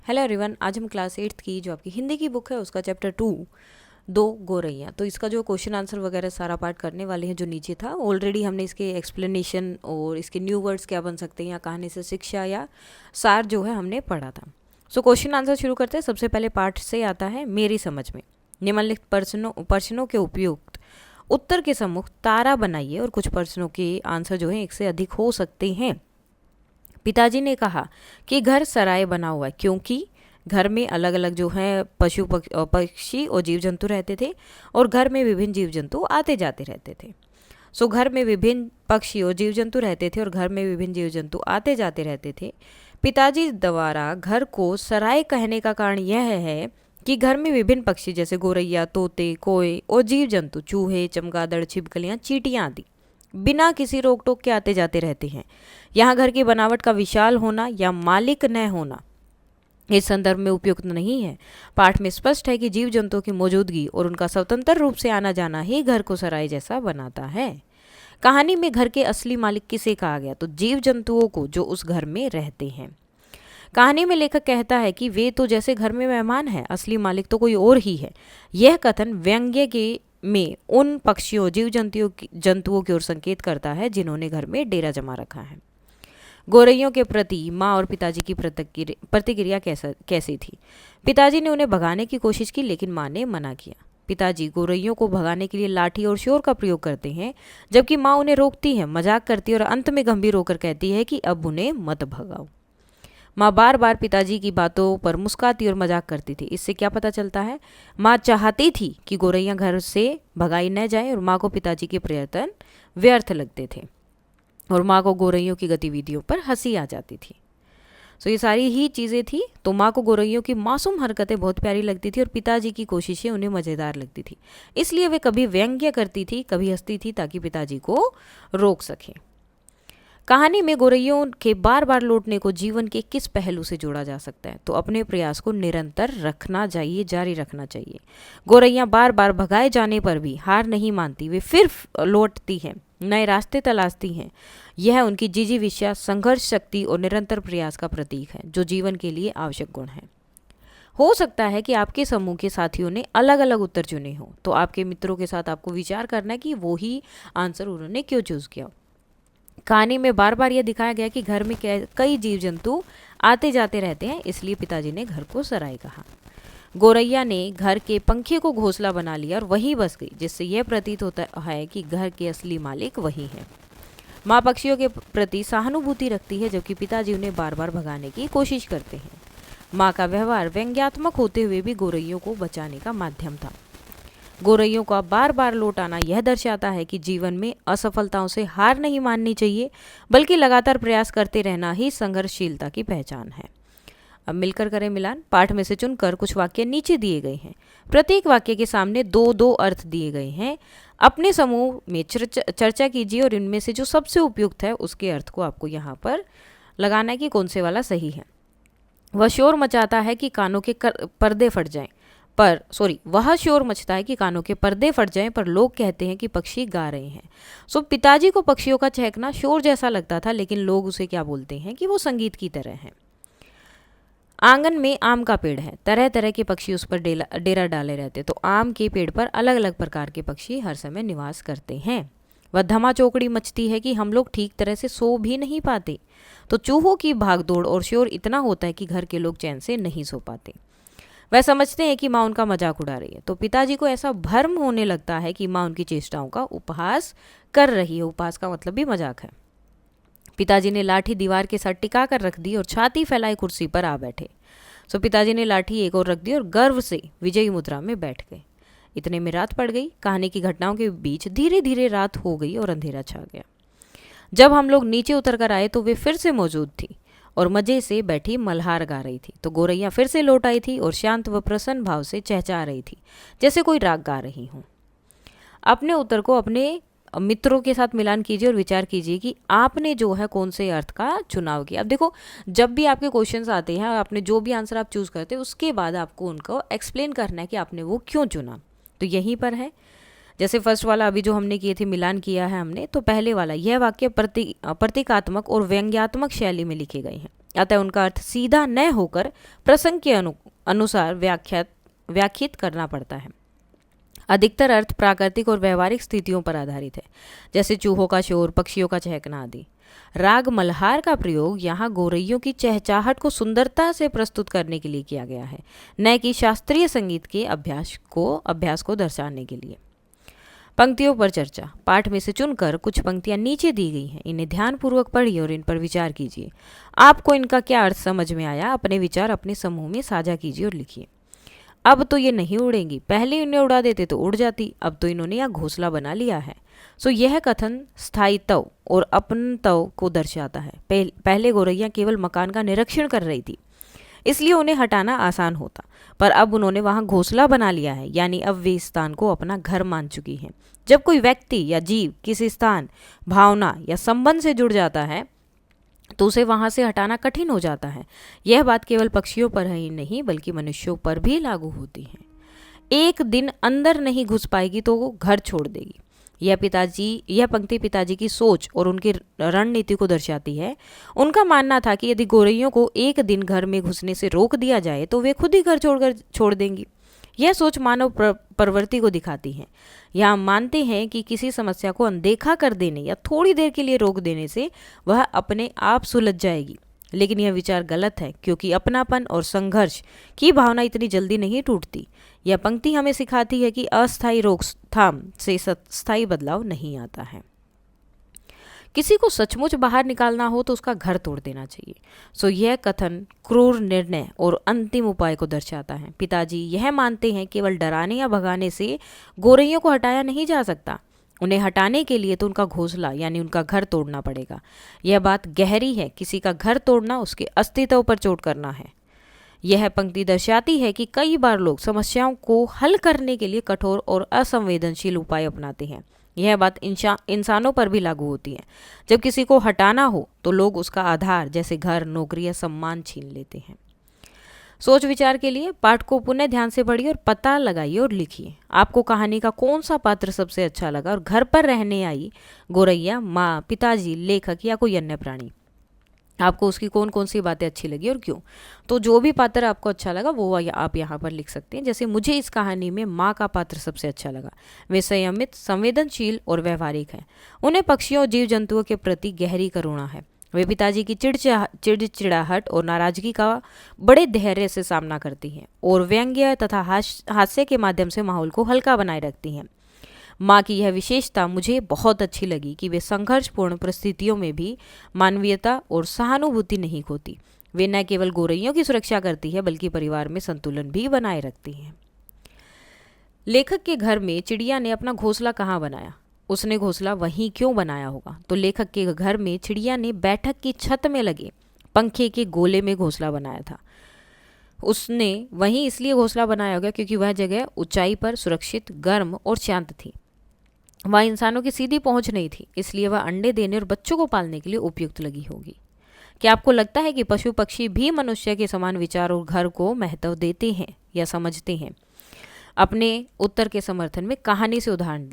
Hello everyone, आज हम class 8th की जो आपकी हिंदी की बुक है उसका चैप्टर 2 दो गोरैया, तो इसका जो क्वेश्चन आंसर वगैरह सारा पार्ट करने वाले हैं। जो नीचे था ऑलरेडी हमने इसके एक्सप्लेनेशन और इसके न्यू वर्ड्स क्या बन सकते हैं या कहानी से शिक्षा या सार जो है हमने पढ़ा था। सो क्वेश्चन आंसर शुरू करते हैं। सबसे पहले पार्ट से आता है मेरी समझ में निम्नलिखित प्रश्नों के उपयुक्त उत्तर के सम्मुख तारा बनाइए और कुछ प्रश्नों के आंसर जो है एक से अधिक हो सकते हैं। पिताजी ने कहा कि घर सराय बना हुआ है क्योंकि घर में अलग अलग जो है पक्षी और जीव जंतु रहते थे और घर में विभिन्न जीव जंतु आते जाते रहते थे। सो घर में विभिन्न पक्षी और जीव जंतु रहते थे और घर में विभिन्न जीव जंतु आते जाते रहते थे। पिताजी द्वारा घर को सराय कहने का कारण यह है कि घर में विभिन्न पक्षी जैसे गोरैया, तोते, कोए और जीव जंतु चूहे, चमगादड़, छिपकलियाँ, चींटियाँ आदि बिना किसी रोक टोक के आते जाते रहते हैं। यहाँ घर की बनावट का विशाल होना या मालिक न होना इस संदर्भ में उपयुक्त नहीं है। पाठ में स्पष्ट है कि जीव जंतुओं की मौजूदगी और उनका स्वतंत्र रूप से आना जाना ही घर को सराय जैसा बनाता है। कहानी में घर के असली मालिक किसे कहा गया? तो जीव जंतुओं को जो उस घर में रहते हैं। कहानी में लेखक कहता है कि वे तो जैसे घर में मेहमान हैं, असली मालिक तो कोई और ही है। यह कथन व्यंग्य के में उन पक्षियों जीव जंतुओं की ओर संकेत करता है जिन्होंने घर में डेरा जमा रखा है। गोरैयों के प्रति माँ और पिताजी की प्रतिक्रिया कैसी थी? पिताजी ने उन्हें भगाने की कोशिश की लेकिन माँ ने मना किया। पिताजी गोरैयों को भगाने के लिए लाठी और शोर का प्रयोग करते हैं जबकि माँ उन्हें रोकती है, मजाक करती है और अंत में गंभीर होकर कहती है कि अब उन्हें मत भगाओ। माँ बार बार पिताजी की बातों पर मुस्कुराती और मजाक करती थी। इससे क्या पता चलता है? माँ चाहती थी कि गोरैया घर से भगाई न जाए और माँ को पिताजी के प्रयत्न व्यर्थ लगते थे और माँ को गोरैयों की गतिविधियों पर हंसी आ जाती थी। सो ये सारी ही चीज़ें थी। तो माँ को गोरैयों की मासूम हरकतें बहुत प्यारी लगती थी और पिताजी की कोशिशें उन्हें मज़ेदार लगती थी। इसलिए वे कभी व्यंग्य करती थी, कभी हंसती थी ताकि पिताजी को रोक सकें। कहानी में गोरैयों के बार बार लौटने को जीवन के किस पहलू से जोड़ा जा सकता है? तो अपने प्रयास को निरंतर रखना चाहिए, जारी रखना चाहिए। गोरैया बार बार भगाए जाने पर भी हार नहीं मानती, वे फिर लौटती हैं, नए रास्ते तलाशती हैं। यह उनकी जिजीविषा, संघर्ष शक्ति और निरंतर प्रयास का प्रतीक है जो जीवन के लिए आवश्यक गुण है। हो सकता है कि आपके समूह के साथियों ने अलग अलग उत्तर चुने हों, तो आपके मित्रों के साथ आपको विचार करना है कि वो ही आंसर उन्होंने क्यों चूज किया। कहानी में बार बार यह दिखाया गया कि घर में कई जीव जंतु आते जाते रहते हैं, इसलिए पिताजी ने घर को सराय कहा। गोरैया ने घर के पंखे को घोंसला बना लिया और वहीं बस गई, जिससे यह प्रतीत होता है कि घर के असली मालिक वही है। माँ पक्षियों के प्रति सहानुभूति रखती है जबकि पिताजी उन्हें बार बार भगाने की कोशिश करते हैं। माँ का व्यवहार व्यंग्यात्मक होते हुए भी गोरैयों को बचाने का माध्यम था। गोरैयों का बार बार लौट आना यह दर्शाता है कि जीवन में असफलताओं से हार नहीं माननी चाहिए, बल्कि लगातार प्रयास करते रहना ही संघर्षशीलता की पहचान है। अब मिलकर करें मिलान। पाठ में से चुनकर कुछ वाक्य नीचे दिए गए हैं। प्रत्येक वाक्य के सामने दो दो अर्थ दिए गए हैं। अपने समूह में चर्चा कीजिए और इनमें से जो सबसे उपयुक्त है उसके अर्थ को आपको यहाँ पर लगाना है कि कौन से वाला सही है। वह शोर मचाता है कि कानों के पर्दे फट जाएं, वह शोर मचता है कि कानों के पर्दे फट जाएं, पर लोग कहते हैं कि पक्षी गा रहे हैं। सो पिताजी को पक्षियों का चहकना शोर जैसा लगता था, लेकिन लोग उसे क्या बोलते हैं कि वो संगीत की तरह है। आंगन में आम का पेड़ है, तरह तरह के पक्षी उस पर डेरा डाले रहते, तो आम के पेड़ पर अलग अलग प्रकार के पक्षी हर समय निवास करते हैं। वह धमा चौकड़ी मचती है कि हम लोग ठीक तरह से सो भी नहीं पाते, तो चूहों की भागदौड़ और शोर इतना होता है कि घर के लोग चैन से नहीं सो पाते। वह समझते हैं कि माँ उनका मजाक उड़ा रही है, तो पिताजी को ऐसा भ्रम होने लगता है कि माँ उनकी चेष्टाओं का उपहास कर रही है। उपहास का मतलब भी मजाक है। पिताजी ने लाठी दीवार के साथ टिका कर रख दी और छाती फैलाए कुर्सी पर आ बैठे। सो पिताजी ने लाठी एक और रख दी और गर्व से विजयी मुद्रा में बैठ गए। इतने में रात पड़ गई। कहानी की घटनाओं के बीच धीरे धीरे रात हो गई और अंधेरा छा गया। जब हम लोग नीचे उतर कर आए तो वे फिर से मौजूद थी और मजे से बैठी मल्हार गा रही थी। तो गोरैया फिर से लौट आई थी और शांत व प्रसन्न भाव से चहचहा रही थी, जैसे कोई राग गा रही हूँ। अपने उत्तर को अपने मित्रों के साथ मिलान कीजिए और विचार कीजिए कि आपने जो है कौन से अर्थ का चुनाव किया। अब देखो, जब भी आपके क्वेश्चंस आते हैं, आपने जो भी आंसर आप चूज करते हैं उसके बाद आपको उनको एक्सप्लेन करना है कि आपने वो क्यों चुना। तो यहीं पर है। जैसे फर्स्ट वाला अभी जो हमने किए थे, मिलान किया है हमने, तो पहले वाला यह वाक्य प्रतीकात्मक और व्यंग्यात्मक शैली में लिखे गए हैं। अतः उनका अर्थ सीधा न होकर प्रसंग के अनुसार व्याख्यात करना पड़ता है। अधिकतर अर्थ प्राकृतिक और व्यवहारिक स्थितियों पर आधारित है, जैसे चूहों का शोर, पक्षियों का चहकना आदि। राग मल्हार का प्रयोग यहाँ गोरैयों की चहचहाहट को सुंदरता से प्रस्तुत करने के लिए किया गया है, न कि शास्त्रीय संगीत के अभ्यास को दर्शाने के लिए। पंक्तियों पर चर्चा। पाठ में से चुनकर कुछ पंक्तियां नीचे दी गई हैं, इन्हें ध्यानपूर्वक पढ़िए और इन पर विचार कीजिए। आपको इनका क्या अर्थ समझ में आया, अपने विचार अपने समूह में साझा कीजिए और लिखिए। अब तो ये नहीं उड़ेंगी, पहले इन्हें उड़ा देते तो उड़ जाती, अब तो इन्होंने यह घोंसला बना लिया है। सो यह कथन स्थायित्व और अपनत्व को दर्शाता है। पहले गोरैया केवल मकान का निरीक्षण कर रही थी, इसलिए उन्हें हटाना आसान होता, पर अब उन्होंने वहां घोंसला बना लिया है, यानी अब वे इस स्थान को अपना घर मान चुकी हैं। जब कोई व्यक्ति या जीव किसी स्थान, भावना या संबंध से जुड़ जाता है तो उसे वहां से हटाना कठिन हो जाता है। यह बात केवल पक्षियों पर ही नहीं बल्कि मनुष्यों पर भी लागू होती है। एक दिन अंदर नहीं घुस पाएगी तो वो घर छोड़ देगी। यह पंक्ति पिताजी की सोच और उनकी रणनीति को दर्शाती है। उनका मानना था कि यदि गोरैयों को एक दिन घर में घुसने से रोक दिया जाए तो वे खुद ही घर छोड़ देंगी। यह सोच मानव प्रवृत्ति को दिखाती है। यहाँ मानते हैं कि किसी समस्या को अनदेखा कर देने या थोड़ी देर के लिए रोक देने से वह अपने आप सुलझ जाएगी, लेकिन यह विचार गलत है, क्योंकि अपनापन और संघर्ष की भावना इतनी जल्दी नहीं टूटती। यह पंक्ति हमें सिखाती है कि अस्थायी रोकथाम से स्थायी बदलाव नहीं आता है। किसी को सचमुच बाहर निकालना हो तो उसका घर तोड़ देना चाहिए। सो यह कथन क्रूर निर्णय और अंतिम उपाय को दर्शाता है। पिताजी यह मानते हैं केवल डराने या भगाने से गोरैयों को हटाया नहीं जा सकता। उन्हें हटाने के लिए तो उनका घोंसला यानी उनका घर तोड़ना पड़ेगा। यह बात गहरी है। किसी का घर तोड़ना उसके अस्तित्व पर चोट करना है। यह पंक्ति दर्शाती है कि कई बार लोग समस्याओं को हल करने के लिए कठोर और असंवेदनशील उपाय अपनाते हैं। यह बात इंसानों पर भी लागू होती है। जब किसी को हटाना हो तो लोग उसका आधार जैसे घर, नौकरी या सम्मान छीन लेते हैं। सोच विचार के लिए पाठ को पुनः ध्यान से पढ़िए और पता लगाइए और लिखिए। आपको कहानी का कौन सा पात्र सबसे अच्छा लगा और घर पर रहने आई गोरैया, माँ, पिताजी, लेखक या कोई अन्य प्राणी, आपको उसकी कौन कौन सी बातें अच्छी लगी और क्यों। तो जो भी पात्र आपको अच्छा लगा वो आप यहाँ पर लिख सकते हैं। जैसे मुझे इस कहानी में माँ का पात्र सबसे अच्छा लगा। वे संयमित, संवेदनशील और व्यवहारिक हैं। उन्हें पक्षियों और जीव जंतुओं के प्रति गहरी करुणा है। वे पिताजी की चिड़चिड़ाहट और नाराजगी का बड़े धैर्य से सामना करती हैं और व्यंग्य तथा हास्य के माध्यम से माहौल को हल्का बनाए रखती हैं। माँ की यह विशेषता मुझे बहुत अच्छी लगी कि वे संघर्षपूर्ण परिस्थितियों में भी मानवीयता और सहानुभूति नहीं खोती। वे न केवल गोरैयों की सुरक्षा करती है बल्कि परिवार में संतुलन भी बनाए रखती हैं। लेखक के घर में चिड़िया ने अपना घोंसला कहाँ बनाया? उसने घोंसला वहीं क्यों बनाया होगा? तो लेखक के घर में चिड़िया ने बैठक की छत में लगे पंखे के गोले में घोंसला बनाया था। उसने वहीं इसलिए घोंसला बनाया होगा क्योंकि वह जगह ऊंचाई पर सुरक्षित, गर्म और शांत थी। वह इंसानों की सीधी पहुंच नहीं थी, इसलिए वह अंडे देने और बच्चों को पालने के लिए उपयुक्त लगी होगी। क्या आपको लगता है कि पशु पक्षी भी मनुष्य के समान विचार और घर को महत्व देते हैं या समझते हैं? अपने उत्तर के समर्थन में कहानी से उदाहरण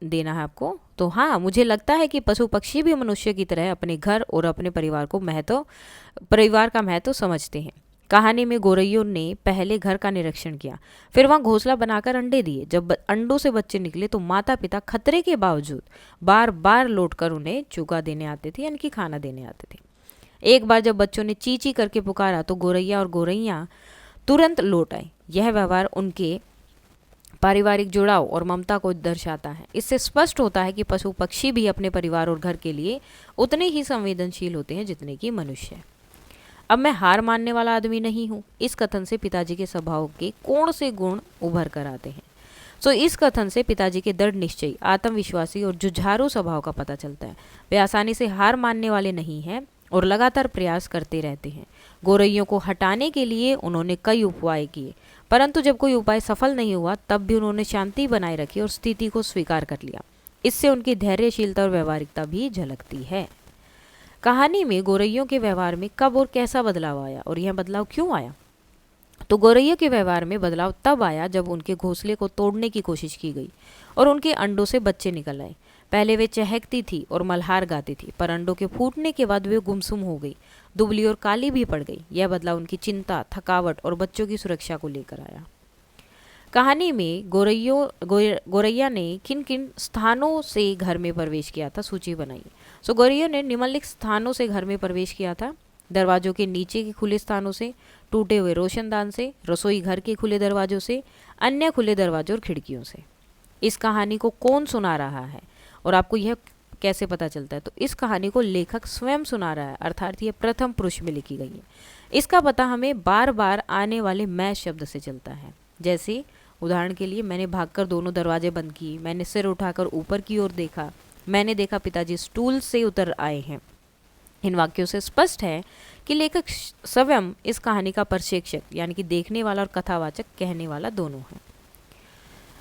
देना है आपको। तो हाँ, मुझे लगता है कि पशु पक्षी भी मनुष्य की तरह अपने घर और अपने परिवार का महत्व समझते हैं। कहानी में गोरैयों ने पहले घर का निरीक्षण किया, फिर वहां घोंसला बनाकर अंडे दिए। जब अंडों से बच्चे निकले तो माता पिता खतरे के बावजूद बार बार लौटकर उन्हें चुगा देने आते थे, यानी कि खाना देने आते थे। एक बार जब बच्चों ने ची ची करके पुकारा तो गोरैया और गोरैया तुरंत लौट आए। यह व्यवहार उनके पारिवारिक जुड़ाव और ममता को दर्शाता है। इससे स्पष्ट होता है कि पशु पक्षी भी अपने परिवार और घर के लिए उतने ही संवेदनशील होते हैं जितने कि मनुष्य। अब मैं हार मानने वाला आदमी नहीं हूँ। इस कथन से पिताजी के स्वभाव के कौन से गुण उभर कर आते हैं? सो इस कथन से पिताजी के दृढ़ निश्चयी, आत्मविश्वासी और जुझारू स्वभाव का पता चलता है। वे आसानी से हार मानने वाले नहीं हैं और लगातार प्रयास करते रहते हैं। गोरैयों को हटाने के लिए उन्होंने कई उपाय किए, परंतु जब कोई उपाय सफल नहीं हुआ तब भी उन्होंने शांति बनाए रखी और स्थिति को स्वीकार कर लिया। इससे उनकी धैर्यशीलता और व्यवहारिकता भी झलकती है। कहानी में गोरैयों के व्यवहार में कब और कैसा बदलाव आया और यह बदलाव क्यों आया? तो गोरैयों के व्यवहार में बदलाव तब आया जब उनके घोंसले को तोड़ने की कोशिश की गई और उनके अंडों से बच्चे निकल आए। पहले वे चहकती थी और मल्हार गाती थी, पर अंडों के फूटने के बाद वे गुमसुम हो गई। दुबली और काली भी पड़ गई। यह बदलाव उनकी चिंता, थकावट और बच्चों की सुरक्षा को लेकर आया। कहानी में गोरैया ने किन किन स्थानों से घर में प्रवेश किया था, सूची बनाई। गोरैया ने निम्नलिखित स्थानों से घर में प्रवेश किया था: दरवाजों के नीचे के खुले स्थानों से, टूटे हुए रोशनदान से, रसोई घर के खुले दरवाजों से, अन्य खुले दरवाजों और खिड़कियों से। इस कहानी को कौन सुना रहा है और आपको यह कैसे पता चलता है? तो इस कहानी को लेखक स्वयं सुना रहा है, अर्थात ये प्रथम पुरुष में लिखी गई है। इसका पता हमें बार बार आने वाले मैं शब्द से चलता है। जैसे उदाहरण के लिए, मैंने भागकर दोनों दरवाजे बंद किए, मैंने सिर उठाकर ऊपर की ओर देखा, मैंने देखा पिताजी स्टूल से उतर आए हैं। इन वाक्यों से स्पष्ट है कि लेखक स्वयं इस कहानी का प्रशिक्षक यानी कि देखने वाला और कथावाचक कहने वाला दोनों है।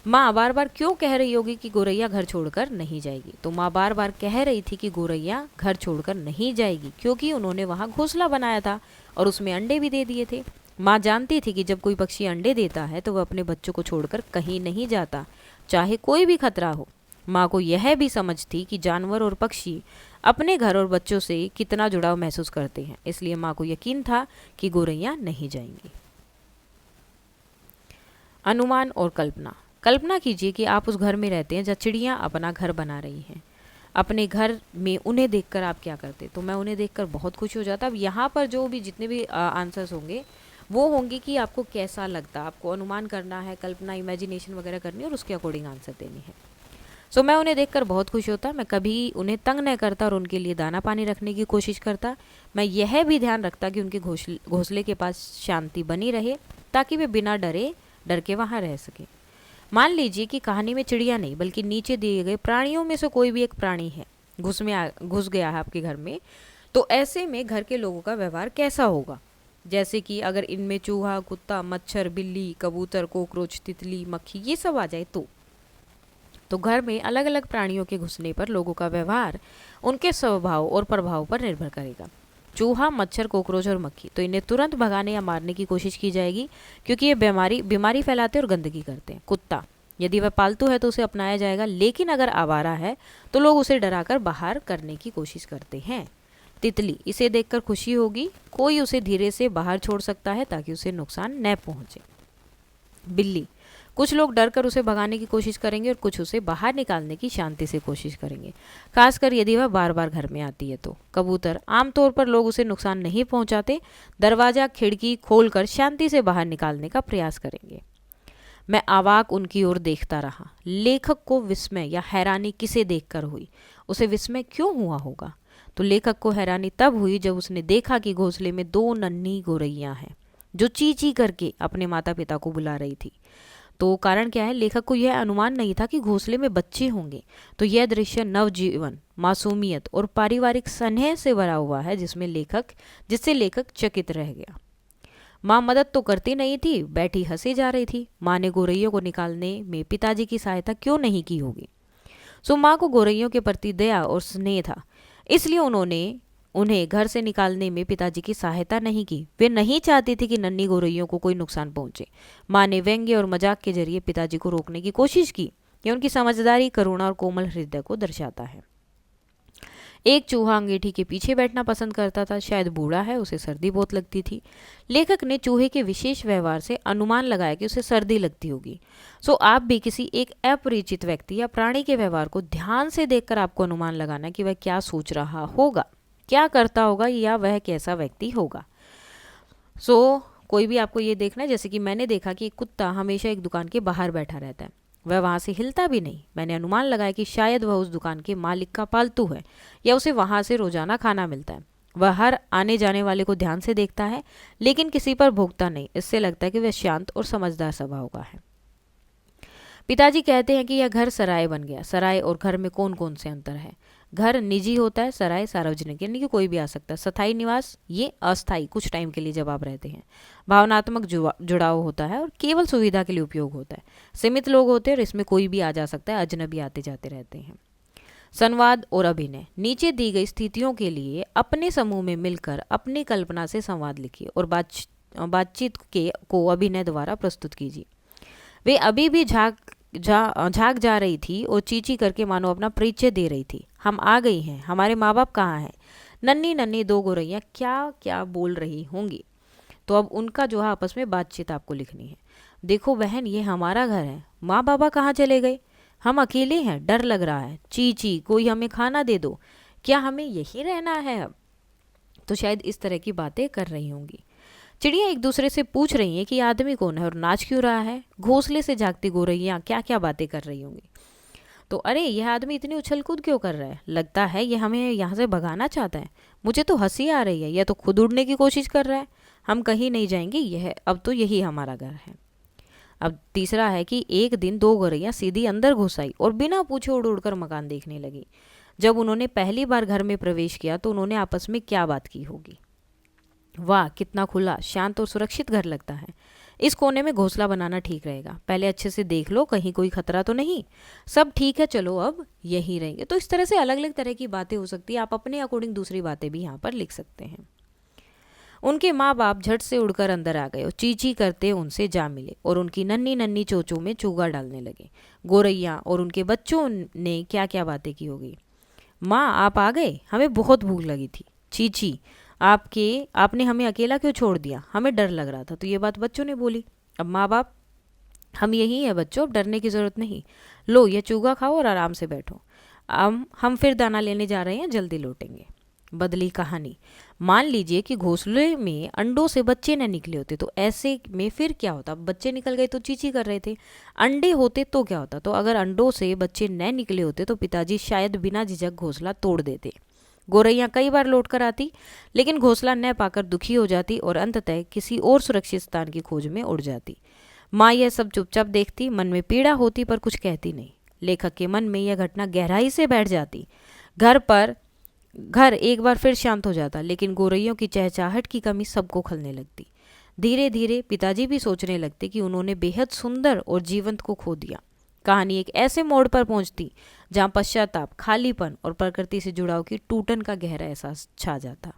माँ बार बार क्यों कह रही होगी कि गोरैया घर छोड़कर नहीं जाएगी? तो माँ बार बार कह रही थी कि गोरैया घर छोड़कर नहीं जाएगी क्योंकि उन्होंने वहाँ घोंसला बनाया था और उसमें अंडे भी दे दिए थे। माँ जानती थी कि जब कोई पक्षी अंडे देता है तो वह अपने बच्चों को छोड़कर कहीं नहीं जाता, चाहे कोई भी खतरा हो। माँ को यह भी समझ थी कि जानवर और पक्षी अपने घर और बच्चों से कितना जुड़ाव महसूस करते हैं, इसलिए माँ को यकीन था कि गोरैया नहीं जाएंगी। अनुमान और कल्पना। कल्पना कीजिए कि आप उस घर में रहते हैं जहाँ चिड़ियाँ अपना घर बना रही हैं। अपने घर में उन्हें देखकर आप क्या करते? तो मैं उन्हें देखकर बहुत खुश हो जाता। अब यहाँ पर जो भी जितने भी आंसर्स होंगे वो होंगे कि आपको कैसा लगता, आपको अनुमान करना है, कल्पना, इमेजिनेशन वगैरह करनी है और उसके अकॉर्डिंग आंसर देनी है। मैं उन्हें देखकर बहुत खुश होता, मैं कभी उन्हें तंग न करता और उनके लिए दाना पानी रखने की कोशिश करता। मैं यह भी ध्यान रखता कि उनके घोंसले के पास शांति बनी रहे ताकि वे बिना डर के वहाँ रह सके। मान लीजिए कि कहानी में चिड़िया नहीं बल्कि नीचे दिए गए प्राणियों में से कोई भी एक प्राणी है, घुस गया है आपके घर में, तो ऐसे में घर के लोगों का व्यवहार कैसा होगा? जैसे कि अगर इनमें चूहा, कुत्ता, मच्छर, बिल्ली, कबूतर, कॉकरोच, तितली, मक्खी ये सब आ जाए तो घर में अलग अलग प्राणियों के घुसने पर लोगों का व्यवहार उनके स्वभाव और प्रभाव पर निर्भर करेगा। चूहा, मच्छर, कॉकरोच और मक्खी, तो इन्हें तुरंत भगाने या मारने की कोशिश की जाएगी क्योंकि ये बीमारी फैलाते और गंदगी करते हैं। कुत्ता, यदि वह पालतू है तो उसे अपनाया जाएगा, लेकिन अगर आवारा है तो लोग उसे डराकर बाहर करने की कोशिश करते हैं। तितली, इसे देखकर खुशी होगी, कोई उसे धीरे से बाहर छोड़ सकता है ताकि उसे नुकसान न पहुंचे। बिल्ली, कुछ लोग डरकर उसे भगाने की कोशिश करेंगे और कुछ उसे बाहर निकालने की शांति से कोशिश करेंगे, खासकर यदि वह बार बार घर में आती है तो। कबूतर, आमतौर पर लोग उसे नुकसान नहीं पहुंचाते, दरवाजा खिड़की खोलकर शांति से बाहर निकालने का प्रयास करेंगे। मैं अवाक उनकी ओर देखता रहा। लेखक को विस्मय या हैरानी किसे देखकर हुई? उसे विस्मय क्यों हुआ होगा? तो लेखक को हैरानी तब हुई जब उसने देखा कि घोंसले में 2 नन्ही गोरैयां हैं जो ची ची करके अपने माता पिता को बुला रही थी। तो कारण क्या है? लेखक को यह अनुमान नहीं था कि घोंसले में बच्चे होंगे। तो यह दृश्य नवजीवन, मासूमियत और पारिवारिक स्नेह से भरा हुआ है जिससे लेखक चकित रह गया। माँ मदद तो करती नहीं थी, बैठी हंसी जा रही थी। माँ ने गोरैयों को निकालने में पिताजी की सहायता क्यों नहीं की होगी? माँ को गोरैयों के प्रति दया और स्नेह था, इसलिए उन्हें घर से निकालने में पिताजी की सहायता नहीं की। वे नहीं चाहती थी कि नन्ही गोरैयों को कोई नुकसान पहुंचे। माँ ने व्यंग्य और मजाक के जरिए पिताजी को रोकने की कोशिश की। यह उनकी समझदारी, करुणा और कोमल हृदय को दर्शाता है। एक चूहा अंगीठी के पीछे बैठना पसंद करता था, शायद बूढ़ा है, उसे सर्दी बहुत लगती थी। लेखक ने चूहे के विशेष व्यवहार से अनुमान लगाया कि उसे सर्दी लगती होगी। आप भी किसी एक अपरिचित व्यक्ति या प्राणी के व्यवहार को ध्यान से देखकर आपको अनुमान लगाना कि वह क्या सोच रहा होगा, क्या करता होगा या वह कैसा व्यक्ति होगा। कोई भी आपको ये देखना है, जैसे कि मैंने देखा कि एक कुत्ता हमेशा एक दुकान के बाहर बैठा रहता है, वह वहाँ से हिलता भी नहीं। मैंने अनुमान लगाया कि शायद वह उस दुकान के मालिक का पालतू है या उसे वहाँ से रोजाना खाना मिलता है। वह हर आने जाने वाले को ध्यान से देखता है लेकिन किसी पर भोगता नहीं। इससे लगता है कि वह शांत और समझदार स्वभाव का है। पिताजी कहते हैं कि यह घर सराय बन गया। सराय और घर में कौन कौन से अंतर है? घर निजी होता है, सराय सार्वजनिक, यानी कि कोई भी आ सकता है। स्थायी निवास, ये अस्थायी, कुछ टाइम के लिए जब आप रहते हैं। भावनात्मक जुड़ाव होता है और केवल सुविधा के लिए उपयोग होता है। सीमित लोग होते हैं और इसमें कोई भी आ जा सकता है, अजनबी आते जाते रहते हैं। संवाद और अभिनय, नीचे दी गई स्थितियों के लिए अपने समूह में मिलकर अपनी कल्पना से संवाद लिखिए और बातचीत को अभिनय द्वारा प्रस्तुत कीजिए। वे अभी भी झाग जा रही थी और चींची करके मानो अपना परिचय दे रही थी। हम आ गई हैं, हमारे माँ बाप कहाँ हैं? नन्ही नन्ही दो गोरैया क्या क्या बोल रही होंगी। तो अब उनका जो है आपस में बातचीत आपको लिखनी है। देखो बहन, ये हमारा घर है, माँ बाबा कहाँ चले गए, हम अकेले हैं, डर लग रहा है, ची ची कोई हमें खाना दे दो, क्या हमें यहीं रहना है अब। तो शायद इस तरह की बातें कर रही होंगी। चिड़िया एक दूसरे से पूछ रही हैं कि आदमी कौन है और नाच क्यों रहा है। घोंसले से जागती गोरैया क्या क्या बातें कर रही होंगी। तो अरे यह आदमी इतनी उछल कूद क्यों कर रहा है, लगता है ये हमें यहाँ से भगाना चाहता है, मुझे तो हंसी आ रही है, यह तो खुद उड़ने की कोशिश कर रहा है, हम कहीं नहीं जाएंगे, यह अब तो यही हमारा घर है। अब तीसरा है कि एक दिन दो गोरैया सीधी अंदर घुस आई और बिना पूछे उड़ उड़ कर मकान देखने लगी। जब उन्होंने पहली बार घर में प्रवेश किया तो उन्होंने आपस में क्या बात की होगी। वाह, कितना खुला, शांत और सुरक्षित घर लगता है, इस कोने में घोंसला बनाना ठीक रहेगा, पहले अच्छे से देख लो कहीं कोई खतरा तो नहीं, सब ठीक है, चलो अब यहीं रहेंगे। तो इस तरह से अलग अलग तरह की बातें हो सकती है, आप अपने अकॉर्डिंग दूसरी बातें भी यहाँ पर लिख सकते हैं। उनके माँ बाप झट से उड़कर अंदर आ गए और चींची करते उनसे जा मिले और उनकी नन्ही नन्ही चोचों में चूगा डालने लगे। गोरैया और उनके बच्चों ने क्या क्या बातें की होगी। माँ आप आ गए, हमें बहुत भूख लगी थी। चीची, आपने हमें अकेला क्यों छोड़ दिया, हमें डर लग रहा था। तो ये बात बच्चों ने बोली। अब माँ बाप, हम यही हैं बच्चों, अब डरने की ज़रूरत नहीं, लो ये चूगा खाओ और आराम से बैठो, हम फिर दाना लेने जा रहे हैं, जल्दी लौटेंगे। बदली कहानी। मान लीजिए कि घोंसले में अंडों से बच्चे न निकले होते, तो ऐसे में फिर क्या होता। बच्चे निकल गए तो चींची कर रहे थे, अंडे होते तो क्या होता। तो अगर अंडों से बच्चे न निकले होते तो पिताजी शायद बिना झिझक घोंसला तोड़ देते। गोरैया कई बार लौट कर आती, लेकिन घोंसला न पाकर दुखी हो जाती और अंततः किसी और सुरक्षित स्थान की खोज में उड़ जाती। माँ यह सब चुपचाप देखती, मन में पीड़ा होती पर कुछ कहती नहीं। लेखक के मन में यह घटना गहराई से बैठ जाती। घर एक बार फिर शांत हो जाता, लेकिन गोरैयों की चहचहाहट की कमी सबको खलने लगती। धीरे धीरे पिताजी भी सोचने लगते कि उन्होंने बेहद सुंदर और जीवंत को खो दिया। कहानी एक ऐसे मोड़ पर पहुंचती जहां पश्चाताप, खालीपन और प्रकृति से जुड़ाव की टूटन का गहरा एहसास छा जाता।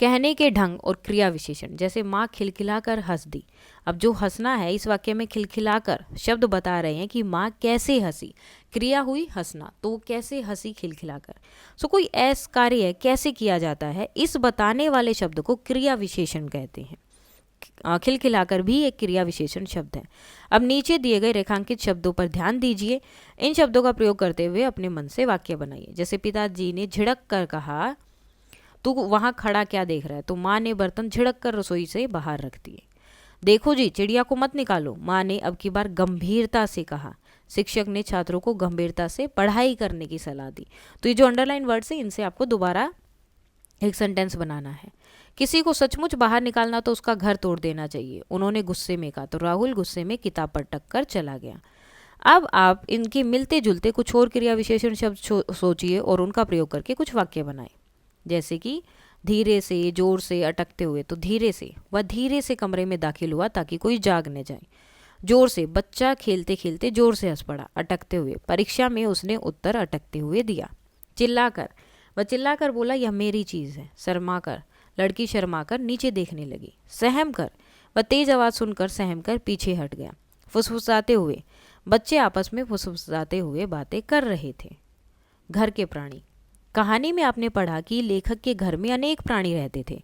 कहने के ढंग और क्रिया विशेषण, जैसे माँ खिलखिलाकर हंस दी। अब जो हंसना है इस वाक्य में खिलखिलाकर शब्द बता रहे हैं कि माँ कैसे हंसी, क्रिया हुई हंसना, तो वो कैसे हंसी खिलखिलाकर। सो कोई ऐसा कार्य कैसे किया जाता है, इस बताने वाले शब्द को क्रिया विशेषण कहते हैं। खिलखिलाकर भी एक क्रिया विशेषण शब्द है। अब नीचे दिए गए रेखांकित शब्दों पर ध्यान दीजिए, इन शब्दों का प्रयोग करते हुए अपने मन से वाक्य बनाइए। जैसे पिताजी ने झिड़क कर कहा, तू वहां खड़ा क्या देख रहा है, तो माँ ने बर्तन झिड़क कर रसोई से बाहर रख दिए। देखो जी, चिड़िया को मत निकालो, माँ ने अब की बार गंभीरता से कहा। शिक्षक ने छात्रों को गंभीरता से पढ़ाई करने की सलाह दी। तो ये जो अंडरलाइन वर्ड्स है इनसे आपको दोबारा एक सेंटेंस बनाना है। किसी को सचमुच बाहर निकालना तो उसका घर तोड़ देना चाहिए, उन्होंने गुस्से में कहा। तो राहुल गुस्से में किताब पर टक कर चला गया। अब आप इनके मिलते जुलते कुछ और क्रिया विशेषण शब्द सोचिए और उनका प्रयोग करके कुछ वाक्य बनाएं। जैसे कि धीरे से, जोर से, अटकते हुए। तो धीरे से, वह धीरे से कमरे में दाखिल हुआ ताकि कोई जाग न जाए। जोर से, बच्चा खेलते खेलते जोर से हंस पड़ा। अटकते हुए, परीक्षा में उसने उत्तर अटकते हुए दिया। चिल्लाकर, वह चिल्लाकर बोला यह मेरी चीज़ है। शर्मा कर, लड़की शर्मा कर नीचे देखने लगी। सहम कर, वह तेज आवाज़ सुनकर सहम कर पीछे हट गया। फुसफुसाते हुए, बच्चे आपस में फुसफुसाते हुए बातें कर रहे थे। घर के प्राणी। कहानी में आपने पढ़ा कि लेखक के घर में अनेक प्राणी रहते थे।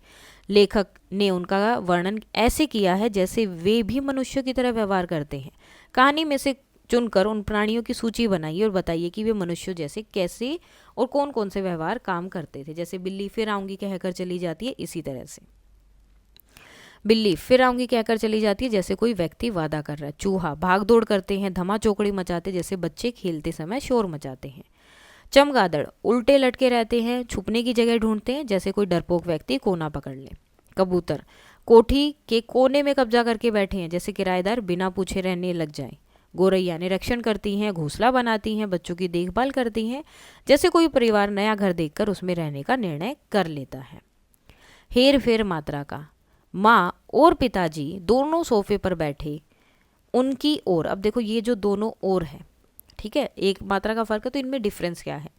लेखक ने उनका वर्णन ऐसे किया है जैसे वे भी मनुष्यों की तरह व्यवहार करते हैं। कहानी में से चुनकर उन प्राणियों की सूची बनाइए और बताइए कि वे मनुष्यों जैसे कैसे और कौन कौन से व्यवहार काम करते थे। जैसे बिल्ली फिर आऊंगी कहकर चली जाती है, इसी तरह से बिल्ली फिर आऊंगी कहकर चली जाती है जैसे कोई व्यक्ति वादा कर रहा है। चूहा भाग दौड़ करते हैं, धमा चौकड़ी मचाते जैसे बच्चे खेलते समय शोर मचाते हैं। चमगादड़ उल्टे लटके रहते हैं, छुपने की जगह ढूंढते हैं जैसे कोई डरपोक व्यक्ति कोना पकड़ ले। कबूतर कोठी के कोने में कब्जा करके बैठे हैं जैसे किराएदार बिना पूछे रहने लग जाए। गोरैया निरीक्षण करती हैं, घोंसला बनाती हैं, बच्चों की देखभाल करती हैं जैसे कोई परिवार नया घर देखकर उसमें रहने का निर्णय कर लेता है। हेर फेर मात्रा का। माँ और पिताजी दोनों सोफे पर बैठे उनकी ओर। अब देखो ये जो दोनों ओर है, ठीक है, एक मात्रा का फर्क है, तो इनमें डिफरेंस क्या है।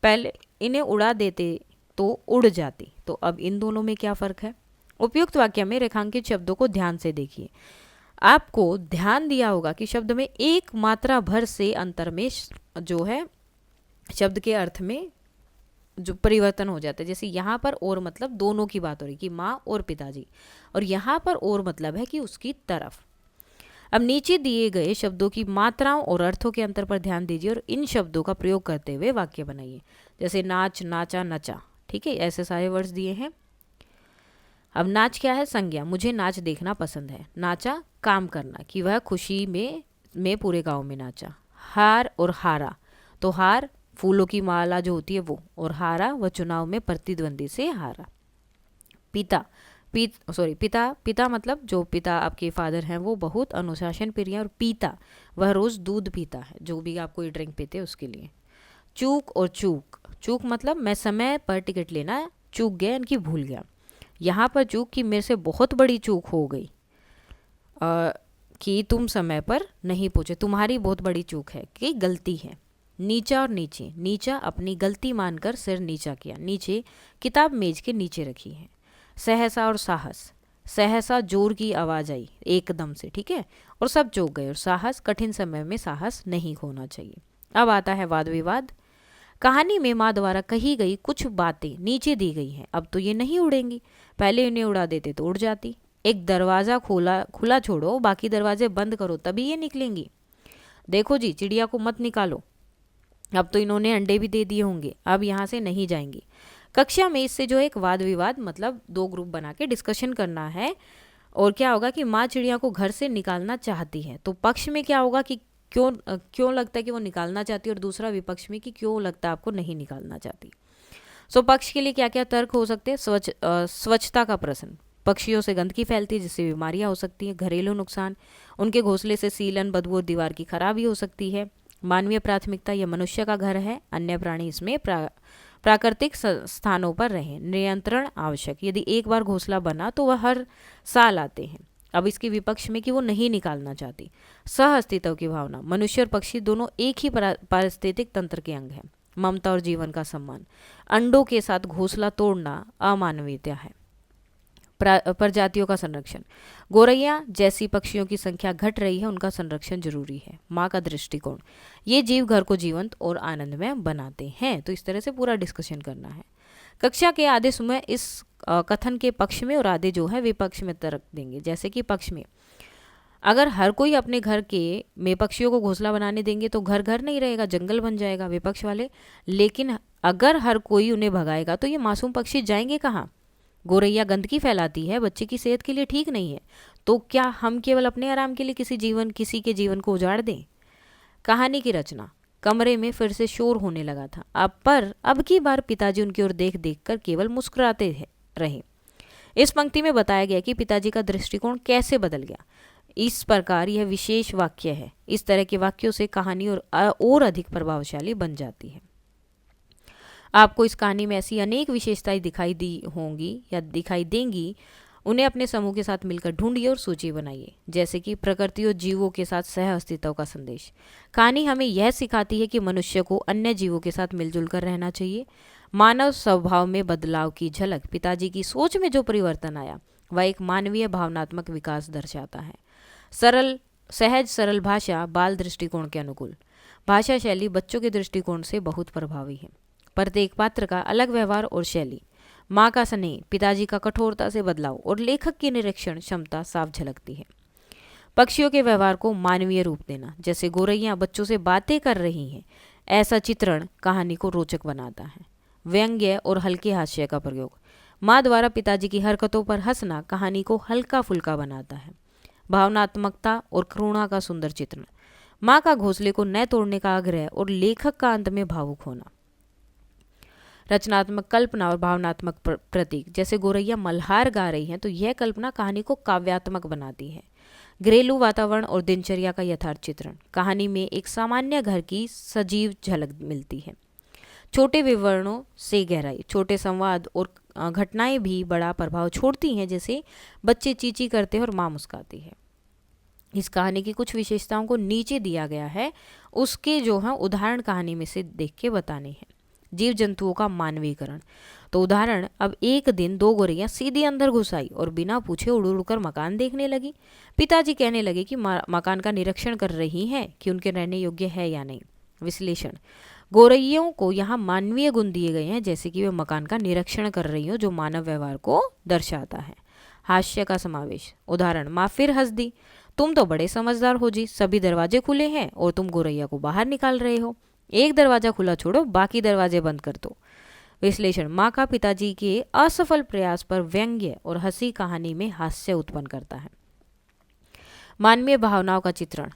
पहले इन्हें उड़ा देते तो उड़ जाती, तो अब इन दोनों में क्या फ़र्क है। उपयुक्त वाक्य में रेखांकित शब्दों को ध्यान से देखिए। आपको ध्यान दिया होगा कि शब्द में एक मात्रा भर से अंतर में जो है शब्द के अर्थ में जो परिवर्तन हो जाता है। जैसे यहाँ पर और मतलब दोनों की बात हो रही कि माँ और पिताजी, और यहाँ पर और मतलब है कि उसकी तरफ। अब नीचे दिए गए शब्दों की मात्राओं और अर्थों के अंतर पर ध्यान दीजिए और इन शब्दों का प्रयोग करते हुए वाक्य बनाइए। जैसे नाच, नाचा, नचा, ठीक है, ऐसे सारे वर्ड्स दिए हैं। अब नाच क्या है? संज्ञा, मुझे नाच देखना पसंद है। नाचा, काम करना, कि वह खुशी में पूरे गांव में नाचा। हार और हारा, तो हार फूलों की माला जो होती है वो, और हारा वह चुनाव में प्रतिद्वंदी से हारा। पिता, पिता मतलब जो पिता आपके फादर हैं वो बहुत अनुशासन प्रिय हैं, और पीता वह रोज दूध पीता है, जो भी आप कोई ड्रिंक पीते हैं उसके लिए। चूक और चूक मतलब मैं समय पर टिकट लेना चूक गया, इनकी भूल गया। यहाँ पर चूक कि मेरे से बहुत बड़ी चूक हो गई, कि तुम समय पर नहीं पहुँचे, तुम्हारी बहुत बड़ी चूक है, कि गलती है। नीचा और नीचे, नीचा अपनी गलती मानकर सिर नीचा किया, नीचे किताब मेज के नीचे रखी है। सहसा और साहस, सहसा जोर की आवाज आई एकदम से, ठीक है, और सब चौंक गए। और साहस, कठिन समय में साहस नहीं खोना चाहिए। अब आता है वाद विवाद। कहानी में माँ द्वारा कही गई कुछ बातें नीचे दी गई हैं, अब तो ये नहीं उड़ेंगी, पहले इन्हें उड़ा देते तो उड़ जाती। एक दरवाज़ा खुला छोड़ो, बाकी दरवाजे बंद करो, तभी ये निकलेंगी। देखो जी, चिड़िया को मत निकालो, अब तो इन्होंने अंडे भी दे दिए होंगे, अब यहाँ से नहीं जाएंगी। कक्षा में इससे जो एक वाद विवाद मतलब दो ग्रुप बना के डिस्कशन करना है। और क्या होगा कि माँ चिड़िया को घर से निकालना चाहती है, तो पक्ष में क्या होगा कि क्यों लगता है कि वो निकालना चाहती है, और दूसरा विपक्ष में कि क्यों लगता है आपको नहीं निकालना चाहती। सो पक्ष के लिए क्या क्या तर्क हो सकते हैं? स्वच्छता का प्रश्न, पक्षियों से गंदगी फैलती है जिससे बीमारियां हो सकती हैं। घरेलू नुकसान, उनके घोंसले से सीलन, बदबू और दीवार की खराबी हो सकती है। मानवीय प्राथमिकता, यह मनुष्य का घर है, अन्य प्राणी इसमें प्राकृतिक स्थानों पर रहें। नियंत्रण आवश्यक, यदि एक बार घोंसला बना तो वह हर साल आते हैं। अब इसके विपक्ष में कि वो नहीं निकालना चाहती। सह अस्तित्व की भावना, मनुष्य और पक्षी दोनों एक ही पारिस्थितिक तंत्र के अंग हैं। ममता और जीवन का सम्मान, अंडों के साथ घोंसला तोड़ना अमानवीयता है। प्रजातियों का संरक्षण, गोरैया जैसी पक्षियों की संख्या घट रही है, उनका संरक्षण जरूरी है। माँ का दृष्टिकोण, ये जीव घर को जीवंत और आनंदमय बनाते हैं। तो इस तरह से पूरा डिस्कशन करना है। कक्षा के आधे समय इस कथन के पक्ष में और आधे जो है विपक्ष में तर्क देंगे। जैसे कि पक्ष में, अगर हर कोई अपने घर के में पक्षियों को घोंसला बनाने देंगे तो घर घर नहीं रहेगा, जंगल बन जाएगा। विपक्ष वाले, लेकिन अगर हर कोई उन्हें भगाएगा तो ये मासूम पक्षी जाएंगे कहाँ? गोरैया गंदगी फैलाती है, बच्चे की सेहत के लिए ठीक नहीं है, तो क्या हम केवल अपने आराम के लिए किसी के जीवन को उजाड़ दें? कहानी की रचना, कमरे में फिर से शोर होने लगा था, अब की बार पिताजी उनकी ओर देख देख कर केवल मुस्कुराते रहे। इस पंक्ति में बताया गया कि पिताजी का दृष्टिकोण कैसे बदल गया। इस प्रकार यह विशेष वाक्य है। इस तरह के वाक्यों से कहानी और अधिक प्रभावशाली बन जाती है। आपको इस कहानी में ऐसी अनेक विशेषताएं दिखाई दी होंगी या दिखाई देंगी, उन्हें अपने समूह के साथ मिलकर ढूंढिए और सूची बनाइए। जैसे कि प्रकृति और जीवों के साथ सह अस्तित्व का संदेश। कहानी हमें यह सिखाती है कि मनुष्य को अन्य जीवों के साथ मिलजुल कर रहना चाहिए। मानव स्वभाव में बदलाव की झलक, पिताजी की सोच में जो परिवर्तन आया वह एक मानवीय भावनात्मक विकास दर्शाता है। सहज सरल भाषा बाल दृष्टिकोण के अनुकूल। भाषा शैली बच्चों के दृष्टिकोण से बहुत प्रभावी है। प्रत्येक पात्र का अलग व्यवहार और शैली। माँ का स्नेह, पिताजी का कठोरता से बदलाव और लेखक की निरीक्षण क्षमता साफ झलकती है। पक्षियों के व्यवहार को मानवीय रूप देना, जैसे गोरैया बच्चों से बातें कर रही हैं, ऐसा चित्रण कहानी को रोचक बनाता है। व्यंग्य और हल्के हास्य का प्रयोग। माँ द्वारा पिताजी की हरकतों पर हंसना कहानी को हल्का फुल्का बनाता है। भावनात्मकता और करुणा का सुंदर चित्रण। माँ का घोंसले को न तोड़ने का आग्रह और लेखक का अंत में भावुक होना। रचनात्मक कल्पना और भावनात्मक प्रतीक, जैसे गोरैया मल्हार गा रही हैं तो यह कल्पना कहानी को काव्यात्मक बनाती है। घरेलू वातावरण और दिनचर्या का यथार्थ चित्रण। कहानी में एक सामान्य घर की सजीव झलक मिलती है। छोटे विवरणों से गहराई। छोटे संवाद और घटनाएं भी बड़ा प्रभाव छोड़ती हैं, जैसे बच्चे चींची करते हैं और माँ मुस्काती है। इस कहानी की कुछ विशेषताओं को नीचे दिया गया है, उसके जो है उदाहरण कहानी में से देख के बताने हैं। जीव जंतुओं का मानवीकरण। तो उदाहरण, अब एक दिन दो गोरैया सीधी अंदर घुस आई और बिना पूछे उड़ उड़ कर मकान देखने लगी। पिताजी कहने लगे कि मकान का निरीक्षण कर रही हैं कि उनके रहने योग्य है या नहीं। विश्लेषण, गोरैयों को यहाँ मानवीय गुण दिए गए हैं, जैसे कि वे मकान का निरीक्षण कर रही हो, जो मानव व्यवहार को दर्शाता है। हास्य का समावेश, उदाहरण, माँ फिर हंस दी, तुम तो बड़े समझदार हो जी, सभी दरवाजे खुले हैं और तुम गोरैया को बाहर निकाल रहे हो, एक दरवाजा खुला छोड़ो, बाकी दरवाजे बंद कर दो। विश्लेषण, माँ का पिताजी के असफल प्रयास पर व्यंग्य और हंसी कहानी में हास्य उत्पन्न करता है। मानवीय भावनाओं का चित्रण,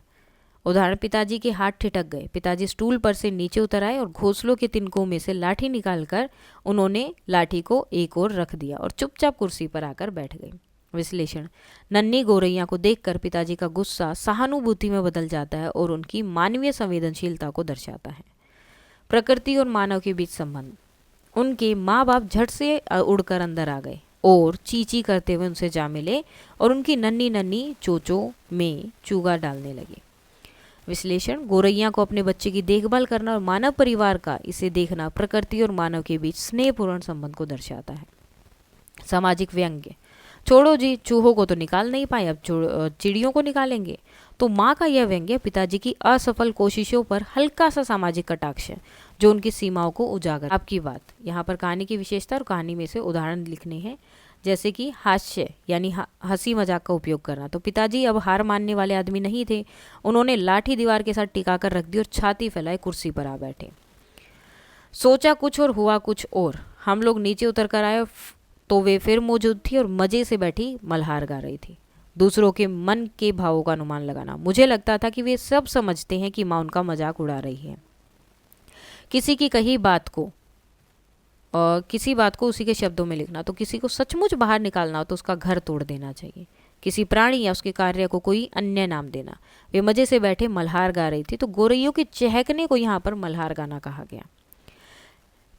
उदाहरण, पिताजी के हाथ ठिठक गए, पिताजी स्टूल पर से नीचे उतर आए और घोंसलों के तिनकों में से लाठी निकालकर उन्होंने लाठी को एक ओर रख दिया और चुपचाप कुर्सी पर आकर बैठ गए। विश्लेषण, नन्ही गोरैया को देखकर पिताजी का गुस्सा सहानुभूति में बदल जाता है और उनकी मानवीय संवेदनशीलता को दर्शाता है। प्रकृति और मानव के बीच संबंध, उनके माँ बाप झट से उड़कर अंदर आ गए और चींची करते हुए उनसे जा मिले और उनकी नन्ही नन्ही चोंचों में चूगा डालने लगे। विश्लेषण, गोरैया को अपने बच्चे की देखभाल करना और मानव परिवार का इसे देखना प्रकृति और मानव के बीच स्नेहपूर्ण संबंध को दर्शाता है। सामाजिक व्यंग्य, छोड़ो जी, चूहों को तो निकाल नहीं पाए, अब चिड़ियों को निकालेंगे। तो माँ का यह व्यंग्य पिताजी की असफल कोशिशों पर हल्का सा सामाजिक कटाक्ष है, जो उनकी सीमाओं को उजागर। आपकी बात, यहाँ पर कहानी की विशेषता और कहानी में से उदाहरण लिखने हैं, जैसे कि हास्य यानी हंसी मजाक का उपयोग करना। तो पिताजी अब हार मानने वाले आदमी नहीं थे, उन्होंने लाठी दीवार के साथ टिकाकर रख दी और छाती फैलाए कुर्सी पर आ बैठे। सोचा कुछ और हुआ कुछ और, हम लोग नीचे उतर कर आए तो वे फिर मौजूद थी और मजे से बैठी मल्हार गा रही थी। दूसरों के मन के भावों का अनुमान लगाना, मुझे लगता था कि वे सब समझते हैं कि माँ उनका मजाक उड़ा रही है। किसी की कही बात को किसी बात को उसी के शब्दों में लिखना, तो किसी को सचमुच बाहर निकालना हो तो उसका घर तोड़ देना चाहिए। किसी प्राणी या उसके कार्य को कोई अन्य नाम देना। वे मजे से बैठे मल्हार गा रही थी, तो गोरैयों के चहकने को यहाँ पर मल्हार गाना कहा गया।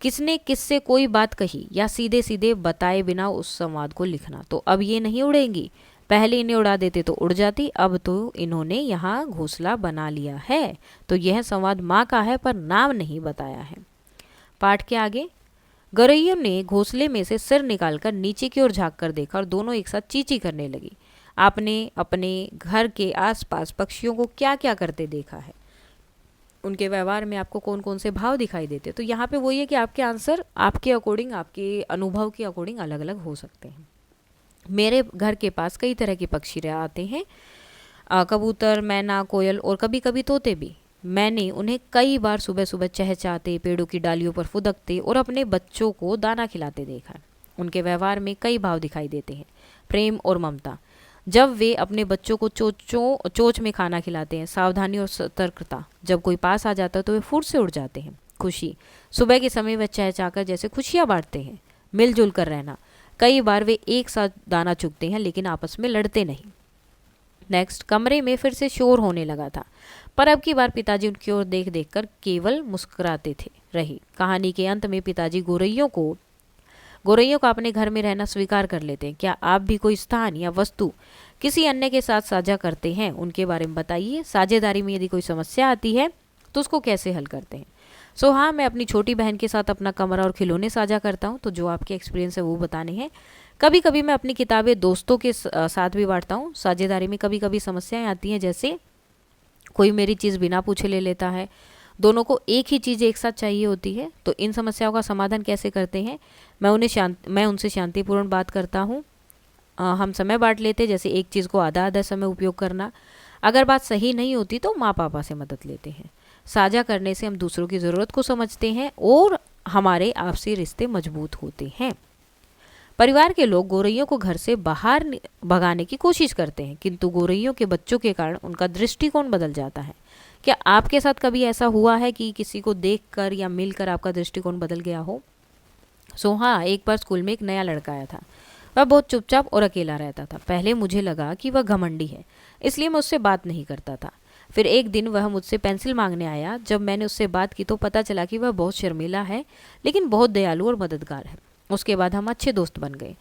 किसने किससे कोई बात कही या सीधे सीधे बताए बिना उस संवाद को लिखना, तो अब ये नहीं उड़ेंगी, पहले इन्हें उड़ा देते तो उड़ जाती, अब तो इन्होंने यहाँ घोंसला बना लिया है, तो यह संवाद माँ का है पर नाम नहीं बताया है। पाठ के आगे, गोरैया ने घोंसले में से सिर निकालकर नीचे की ओर झाँक कर देखा और दोनों एक साथ चींची करने लगी। आपने अपने घर के आसपास पक्षियों को क्या क्या करते देखा है, उनके व्यवहार में आपको कौन कौन से भाव दिखाई देते? तो यहाँ पे वही है कि आपके आंसर आपके अकॉर्डिंग, आपके अनुभव के अकॉर्डिंग अलग अलग हो सकते हैं। मेरे घर के पास कई तरह के पक्षी आते हैं, कबूतर, मैना, कोयल और कभी कभी तोते भी। मैंने उन्हें कई बार सुबह सुबह चहचहाते, पेड़ों की डालियों पर फुदकते और अपने बच्चों को दाना खिलाते देखा। उनके व्यवहार में कई भाव दिखाई देते हैं, प्रेम और ममता, जब वे अपने बच्चों को चोंच में खाना खिलाते हैं, सावधानी और सतर्कता, जब कोई पास आ जाता है तो वे फुर्र से उड़ जाते हैं, खुशी, सुबह के समय वे चहचहाकर जैसे खुशियाँ बांटते हैं, मिलजुल कर रहना, कई बार वे एक साथ दाना चुगते हैं लेकिन आपस में लड़ते नहीं। नेक्स्ट, कमरे में फिर से शोर होने लगा था, पर अब की बार पिताजी उनकी ओर देख देख कर केवल मुस्कुराते थे रही। कहानी के अंत में पिताजी गोरैयों को अपने घर में रहना स्वीकार कर लेते हैं। क्या आप भी कोई स्थान या वस्तु किसी अन्य के साथ साझा करते हैं? उनके बारे में बताइए। साझेदारी में यदि कोई समस्या आती है तो उसको कैसे हल करते हैं? हाँ, मैं अपनी छोटी बहन के साथ अपना कमरा और खिलौने साझा करता हूँ, तो जो आपके एक्सपीरियंस है वो बताने हैं। कभी कभी मैं अपनी किताबें दोस्तों के साथ भी बांटता हूँ। साझेदारी में कभी कभी समस्याएं आती हैं, जैसे कोई मेरी चीज़ बिना पूछे ले लेता है, दोनों को एक ही चीज़ एक साथ चाहिए होती है, तो इन समस्याओं का समाधान कैसे करते हैं? मैं उनसे शांतिपूर्ण बात करता हूँ। हम समय बांट लेते हैं, जैसे एक चीज़ को आधा आधा समय उपयोग करना। अगर बात सही नहीं होती तो माँ पापा से मदद लेते हैं। साझा करने से हम दूसरों की ज़रूरत को समझते हैं और हमारे आपसी रिश्ते मजबूत होते हैं। परिवार के लोग गोरैयों को घर से बाहर भगाने की कोशिश करते हैं, किंतु गोरैयों के बच्चों के कारण उनका दृष्टिकोण बदल जाता है। क्या आपके साथ कभी ऐसा हुआ है कि किसी को देखकर या मिलकर आपका दृष्टिकोण बदल गया हो? हाँ, एक बार स्कूल में एक नया लड़का आया था। वह बहुत चुपचाप और अकेला रहता था। पहले मुझे लगा कि वह घमंडी है, इसलिए मैं उससे बात नहीं करता था। फिर एक दिन वह मुझसे पेंसिल मांगने आया। जब मैंने उससे बात की तो पता चला कि वह बहुत शर्मीला है, लेकिन बहुत दयालु और मददगार है। उसके बाद हम अच्छे दोस्त बन गए।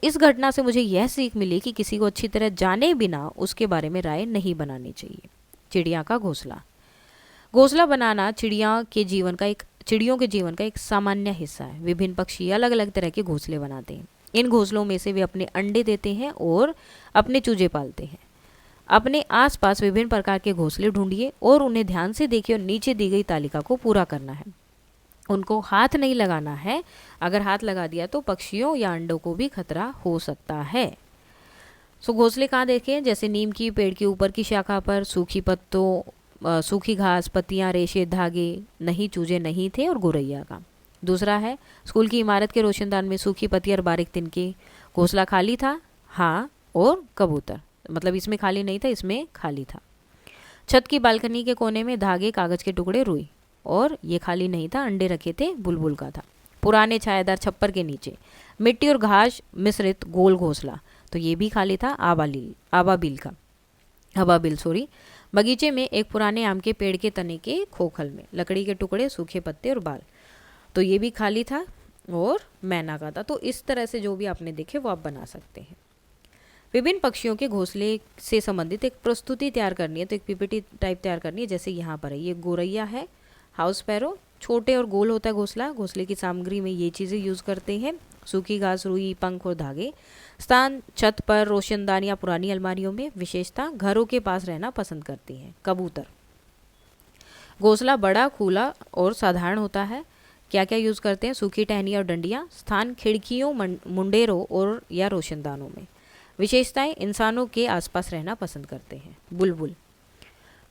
इस घटना से मुझे यह सीख मिली कि किसी को अच्छी तरह जाने बिना उसके बारे में राय नहीं बनानी चाहिए। चिड़िया का घोंसला बनाना चिड़ियों के जीवन का एक सामान्य हिस्सा है। विभिन्न पक्षी अलग अलग तरह के घोंसले बनाते हैं। इन घोंसलों में से वे अपने अंडे देते हैं और अपने चूजे पालते हैं। अपने आसपास विभिन्न प्रकार के घोंसले ढूंढिए और उन्हें ध्यान से देखिए और नीचे दी गई तालिका को पूरा करना है। उनको हाथ नहीं लगाना है, अगर हाथ लगा दिया तो पक्षियों या अंडों को भी खतरा हो सकता है। सो घोंसले कहाँ देखें, जैसे नीम की पेड़ के ऊपर की शाखा पर, सूखी पत्तों, सूखी घास, पत्तियां, रेशे, धागे, नहीं चूजे नहीं थे और गोरैया का। दूसरा है स्कूल की इमारत के रोशनदान में सूखी पत्ती और बारीक तिनके। घोंसला खाली था, हाँ, और कबूतर, मतलब इसमें खाली नहीं था, इसमें खाली था। छत की बालकनी के कोने में धागे, कागज के टुकड़े, रुई, और ये खाली नहीं था, अंडे रखे थे, बुलबुल का था। पुराने छायादार छप्पर के नीचे मिट्टी और घास मिश्रित गोल घोंसला, तो ये भी खाली था, आबाबिल सॉरी। बगीचे में एक पुराने आम के पेड़ के तने के खोखल में लकड़ी के टुकड़े, सूखे पत्ते और बाल, तो ये भी खाली था, और मैना का था। तो इस तरह से जो भी आपने देखे वो आप बना सकते हैं। विभिन्न पक्षियों के घोंसले से संबंधित एक प्रस्तुति तैयार करनी है, तो एक पीपीटी टाइप तैयार करनी है। जैसे यहाँ पर है, ये गोरैया है, हाउस स्पैरो, छोटे और गोल होता है घोंसला। घोंसले की सामग्री में ये चीज़ें यूज़ करते हैं, सूखी घास, रुई, पंख और धागे। स्थान छत पर, रोशनदान या पुरानी अलमारियों में। विशेषता घरों के पास रहना पसंद करती हैं। कबूतर, घोंसला बड़ा, खुला और साधारण होता है। क्या क्या यूज़ करते हैं, सूखी टहनियाँ और डंडियाँ। स्थान खिड़कियों, मुंडेरों और या रोशनदानों में। विशेषताएं इंसानों के आसपास रहना पसंद करते हैं।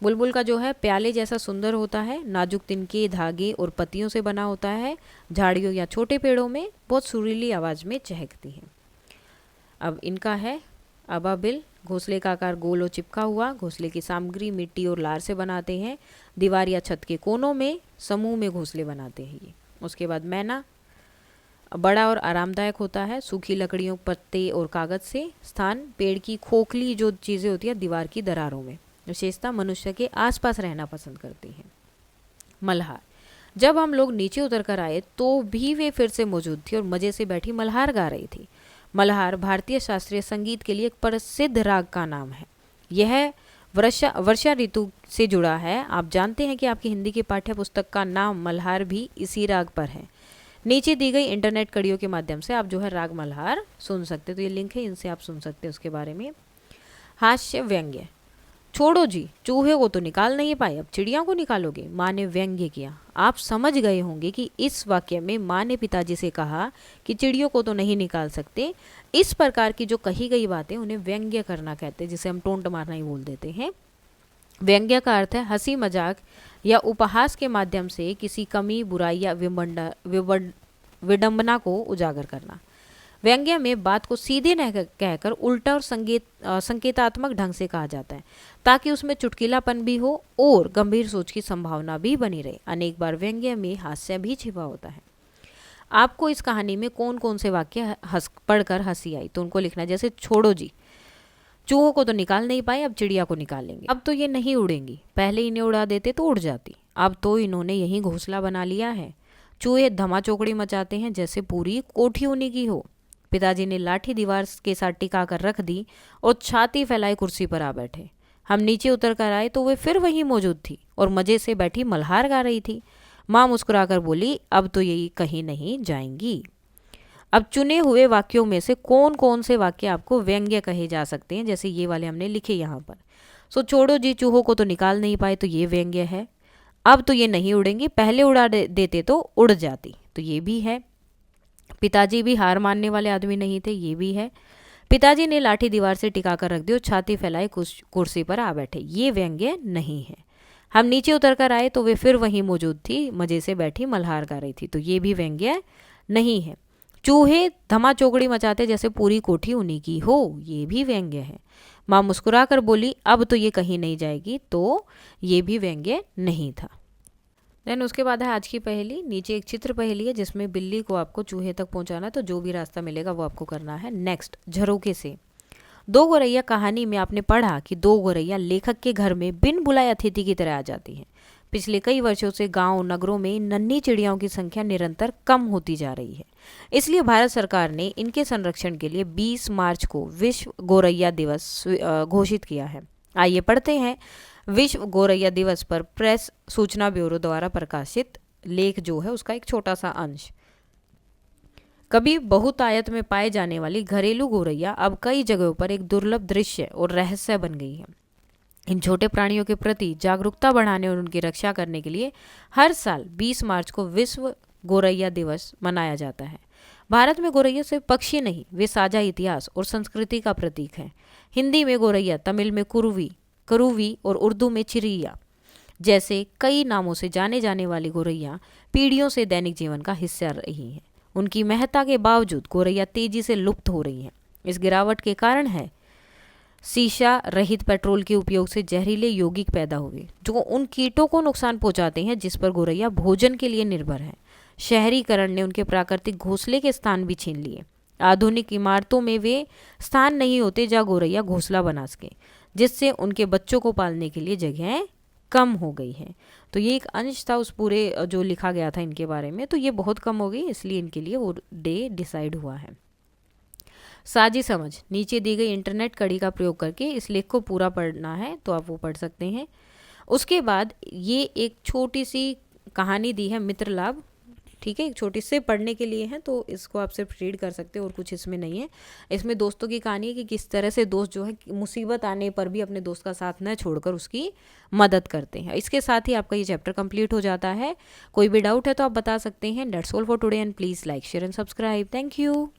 बुलबुल का जो है प्याले जैसा सुंदर होता है, नाजुक तिनके, धागे और पत्तियों से बना होता है। झाड़ियों या छोटे पेड़ों में बहुत सुरीली आवाज़ में चहकती हैं। अब इनका है अबाबिल, घोंसले का आकार गोल और चिपका हुआ। घोंसले की सामग्री मिट्टी और लार से बनाते हैं। दीवार या छत के कोनों में समूह में घोंसले बनाते हैं ये। उसके बाद मैना, बड़ा और आरामदायक होता है, सूखी लकड़ियों, पत्ते और कागज से। स्थान पेड़ की खोखली जो चीज़ें होती है दीवार की दरारों में। विशेषता मनुष्य के आसपास रहना पसंद करती हैं। मल्हार, जब हम लोग नीचे उतर कर आए तो भी वे फिर से मौजूद थी और मज़े से बैठी मल्हार गा रही थी। मल्हार भारतीय शास्त्रीय संगीत के लिए एक प्रसिद्ध राग का नाम है। यह वर्षा ऋतु से जुड़ा है। आप जानते हैं कि आपकी हिंदी की पाठ्य पुस्तक का नाम मल्हार भी इसी राग पर है। नीचे दी गई इंटरनेट कड़ियों के माध्यम से आप जो है राग मल्हार सुन सकते, तो ये लिंक है, इनसे आप सुन सकते हैं उसके बारे में। हास्य व्यंग्य, छोड़ो जी, चूहे को तो निकाल नहीं पाए, अब चिड़िया को निकालोगे, माँ ने व्यंग्य किया। आप समझ गए होंगे कि इस वाक्य में माँ ने पिताजी से कहा कि चिड़ियों को तो नहीं निकाल सकते। इस प्रकार की जो कही गई बातें उन्हें व्यंग्य करना कहते हैं, जिसे हम टोंट मारना ही बोल देते हैं। व्यंग्य का अर्थ है हंसी मजाक या उपहास के माध्यम से किसी कमी, बुराई या विडंबना को उजागर करना। व्यंग्य में बात को सीधे न कहकर उल्टा और संकेतात्मक ढंग से कहा जाता है, ताकि उसमें चुटकीलापन भी हो और गंभीर सोच की संभावना भी बनी रहे। अनेक बार व्यंग्य में हास्य भी छिपा होता है। आपको इस कहानी में कौन कौन से वाक्य पढ़कर हंसी आई, तो उनको लिखना है। जैसे छोड़ो जी, चूहों को तो निकाल नहीं पाए, अब चिड़िया को निकालेंगे। अब तो ये नहीं उड़ेंगी, पहले इन्हें उड़ा देते तो उड़ जाती, अब तो इन्होंने यही घोंसला बना लिया है। चूहे धमा चौकड़ी मचाते हैं जैसे पूरी कोठी उन्हीं की हो। पिताजी ने लाठी दीवार के साथ टिका कर रख दी और छाती फैलाए कुर्सी पर आ बैठे। हम नीचे उतर कर आए तो वे फिर वहीं मौजूद थी और मजे से बैठी मल्हार गा रही थी। माँ मुस्कुराकर बोली, अब तो यही कहीं नहीं जाएंगी। अब चुने हुए वाक्यों में से कौन कौन से वाक्य आपको व्यंग्य कहे जा सकते हैं, जैसे ये वाले हमने लिखे यहाँ पर। सो छोड़ो जी, चूहों को तो निकाल नहीं पाए, तो ये व्यंग्य है। अब तो ये नहीं उड़ेंगी, पहले उड़ा देते तो उड़ जाती, तो ये भी है। पिताजी भी हार मानने वाले आदमी नहीं थे, ये भी है। पिताजी ने लाठी दीवार से टिका कर रख दी और छाती फैलाए कुर्सी पर आ बैठे, ये व्यंग्य नहीं है। हम नीचे उतर कर आए तो वे फिर वहीं मौजूद थी, मजे से बैठी मल्हार गा रही थी, तो ये भी व्यंग्य नहीं है। चूहे धमा चौकड़ी मचाते जैसे पूरी कोठी उन्हीं की हो, ये भी व्यंग्य है। माँ मुस्कुरा कर बोली, अब तो ये कहीं नहीं जाएगी, तो ये भी व्यंग्य नहीं था। देन उसके बाद है आज की पहेली। नीचे एक चित्र पहेली है जिसमें बिल्ली को आपको चूहे तक पहुंचाना है, तो जो भी रास्ता मिलेगा वो आपको करना है। नेक्स्ट, झरोके से। दो गोरैया कहानी में आपने पढ़ा कि दो गोरैया लेखक के घर में बिन बुलाए अतिथि की तरह आ जाती हैं। पिछले कई वर्षों से गांव नगरों में नन्ही चिड़ियाओं की संख्या निरंतर कम होती जा रही है। इसलिए भारत सरकार ने इनके संरक्षण के लिए 20 मार्च को विश्व गोरैया दिवस घोषित किया है। आइए पढ़ते हैं विश्व गोरैया दिवस पर प्रेस सूचना ब्यूरो द्वारा प्रकाशित लेख जो है उसका एक छोटा सा अंश। कभी बहुतायत में पाए जाने वाली घरेलू गोरैया अब कई जगहों पर एक दुर्लभ दृश्य और रहस्य बन गई है। इन छोटे प्राणियों के प्रति जागरूकता बढ़ाने और उनकी रक्षा करने के लिए हर साल 20 मार्च को विश्व गोरैया दिवस मनाया जाता है। भारत में गोरैया सिर्फ पक्षी नहीं, वे साझा इतिहास और संस्कृति का प्रतीक हैं। हिंदी में गोरैया, तमिल में कुरुवी करूवी और उर्दू में चिरैया जैसे कई नामों से जाने जाने वाली गोरैया पीढ़ियों से दैनिक जीवन का हिस्सा रही हैं। उनकी महत्ता के बावजूद गोरैया तेजी से लुप्त हो रही हैं। इस गिरावट के कारण है शीशा रहित पेट्रोल के उपयोग से जहरीले यौगिक पैदा हुए जो उन कीटों को नुकसान पहुंचाते हैं जिस पर गोरैया भोजन के लिए निर्भर है। शहरीकरण ने उनके प्राकृतिक घोंसले के स्थान भी छीन लिए। आधुनिक इमारतों में वे स्थान नहीं होते जहाँ गोरैया घोंसला बना सके, जिससे उनके बच्चों को पालने के लिए जगहें कम हो गई हैं। तो ये एक अंश था उस पूरे जो लिखा गया था इनके बारे में, तो ये बहुत कम हो गई, इसलिए इनके लिए वो डे डिसाइड हुआ है। साझी समझ, नीचे दी गई इंटरनेट कड़ी का प्रयोग करके इस लेख को पूरा पढ़ना है तो आप वो पढ़ सकते हैं। उसके बाद ये एक छोटी सी कहानी दी है मित्र लाभ, ठीक है, एक छोटी से पढ़ने के लिए है, तो इसको आप सिर्फ रीड कर सकते हो और कुछ इसमें नहीं है। इसमें दोस्तों की कहानी है कि किस तरह से दोस्त जो है मुसीबत आने पर भी अपने दोस्त का साथ न छोड़कर उसकी मदद करते हैं। इसके साथ ही आपका ये चैप्टर कंप्लीट हो जाता है। कोई भी डाउट है तो आप बता सकते हैं। That's all for today and please like share and subscribe. Thank you.